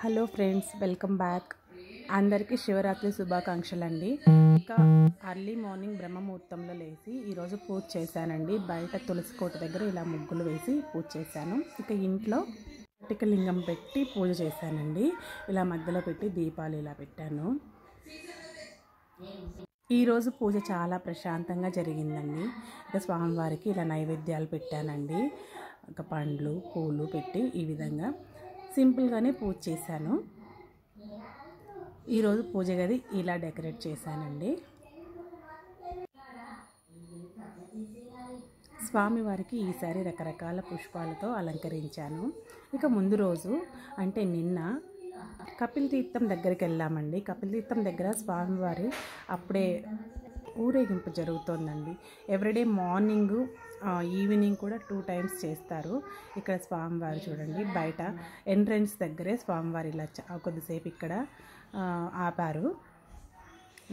Hello friends, welcome back. అందరికీ శివరాత్రి శుభాకాంక్షలు అండి. ఇక అర్లీ మార్నింగ్ బ్రహ్మముహూర్తంలో లేచి ఈరోజు పూజ చేశానండి. బయట తులసి కోట దగ్గర ఇలా ముగ్గులు వేసి పూజ చేశాను. ఇక ఇంట్లో పటిక లింగం పెట్టి పూజ చేశానండి. ఇలా మధ్యలో పెట్టి దీపాలు ఇలా పెట్టాను. ఈరోజు పూజ చాలా ప్రశాంతంగా జరిగిందండి. ఇక స్వామివారికి ఇలా నైవేద్యాలు పెట్టానండి. ఇక పండ్లు పూలు పెట్టి ఈ విధంగా సింపుల్గానే పూజ చేశాను. ఈరోజు పూజ గది ఇలా డెకరేట్ చేశానండి. స్వామివారికి ఈసారి రకరకాల పుష్పాలతో అలంకరించాను. ఇక ముందు రోజు అంటే నిన్న కపిల్ తీర్థం దగ్గరికి వెళ్ళామండి. కపిల్ తీర్థం దగ్గర స్వామివారి అప్పుడే ఊరేగింపు జరుగుతోందండి. ఎవ్రీడే మార్నింగు ఈవినింగ్ కూడా 2 times చేస్తారు. ఇక్కడ స్వామివారు చూడండి, బయట ఎంట్రన్స్ దగ్గరే స్వామివారి ఇలా కొద్దిసేపు ఇక్కడ ఆపారు.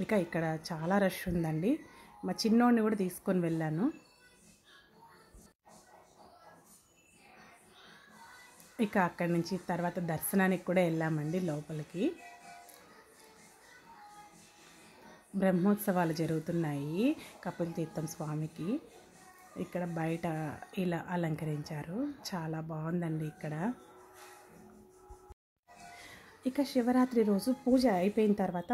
ఇక ఇక్కడ చాలా రష్ ఉందండి. మా చిన్నోడిని కూడా తీసుకొని వెళ్ళాను. ఇక అక్కడి నుంచి తర్వాత దర్శనానికి కూడా వెళ్ళామండి లోపలికి. బ్రహ్మోత్సవాలు జరుగుతున్నాయి కపిల్ తీర్థం స్వామికి. ఇక్కడ బయట ఇలా అలంకరించారు, చాలా బాగుందండి ఇక్కడ. ఇక శివరాత్రి రోజు పూజ అయిపోయిన తర్వాత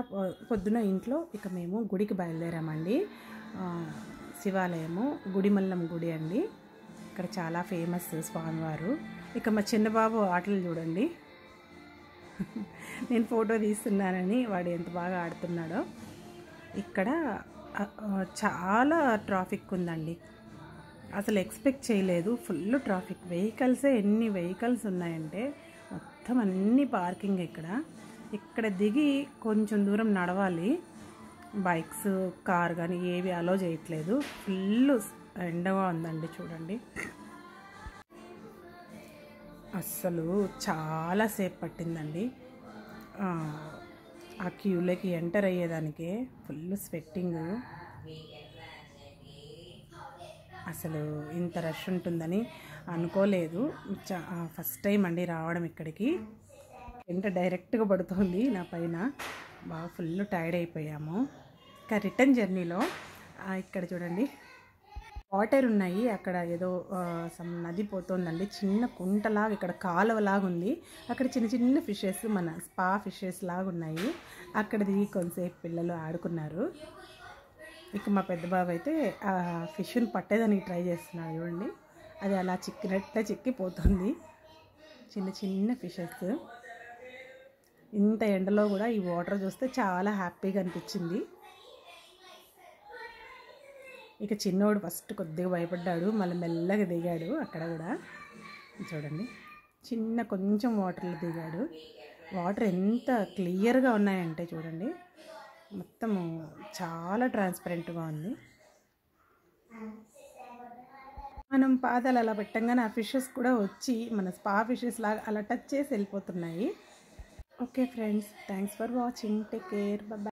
పొద్దున ఇంట్లో ఇక మేము గుడికి బయలుదేరామండి. శివాలయము గుడిమల్లం గుడి అండి. ఇక్కడ చాలా ఫేమస్ స్వామివారు. ఇక మా చిన్నబాబు ఆటలు చూడండి. నేను ఫోటో తీస్తున్నానని వాడు ఎంత బాగా ఆడుతున్నాడో. ఇక్కడ చాలా ట్రాఫిక్ ఉందండి. అసలు ఎక్స్పెక్ట్ చేయలేదు, ఫుల్ ట్రాఫిక్. వెహికల్సే ఎన్ని వెహికల్స్ ఉన్నాయంటే మొత్తం అన్ని పార్కింగ్. ఇక్కడ దిగి కొంచెం దూరం నడవాలి. బైక్స్ కార్ కానీ ఏవి అలో చేయట్లేదు. ఫుల్ ఎండగా ఉందండి చూడండి. అస్సలు చాలాసేపు పట్టిందండి ఆ క్యూలోకి ఎంటర్ అయ్యేదానికే. Full sweating. అసలు ఇంత రష్ ఉంటుందని అనుకోలేదు. ఫస్ట్ టైం అండి రావడం ఇక్కడికి. ఎంట డైరెక్ట్గా పడుతుంది నా పైన. బాగా ఫుల్ టైర్డ్ అయిపోయాము. ఇక రిటర్న్ జర్నీలో ఇక్కడ చూడండి వాటర్ ఉన్నాయి. అక్కడ ఏదో నది పోతుందండి, చిన్న కుంటలాగా. ఇక్కడ కాలువలాగా ఉంది. అక్కడ చిన్న చిన్న ఫిషెస్, మన స్పా ఫిషెస్ లాగా ఉన్నాయి. అక్కడ దిగి కొంతసేపు పిల్లలు ఆడుకున్నారు. ఇక మా పెద్ద బాబు అయితే ఆ ఫిష్ని పట్టేదానికి ట్రై చేస్తున్నాడు చూడండి. అది అలా చిక్కినట్లే చిక్కిపోతుంది. చిన్న చిన్న ఫిషెస్. ఇంత ఎండలో కూడా ఈ వాటర్ చూస్తే చాలా హ్యాపీగా అనిపించింది. ఇక చిన్నోడు ఫస్ట్ కొద్దిగా భయపడ్డాడు, మళ్ళీ మెల్లగా దిగాడు. అక్కడ కూడా చూడండి కొంచెం వాటర్లో దిగాడు. వాటర్ ఎంత క్లియర్గా ఉన్నాయంటే చూడండి, మొత్తము చాలా ట్రాన్స్పరెంట్గా ఉంది. మనం పాదాలు అలా పెట్టంగానే ఆ ఫిషెస్ కూడా వచ్చి మన స్పా ఫిషెస్ లాగా అలా టచ్ చేసి వెళ్ళిపోతున్నాయి. Okay friends, thanks for watching. Take care. Bye.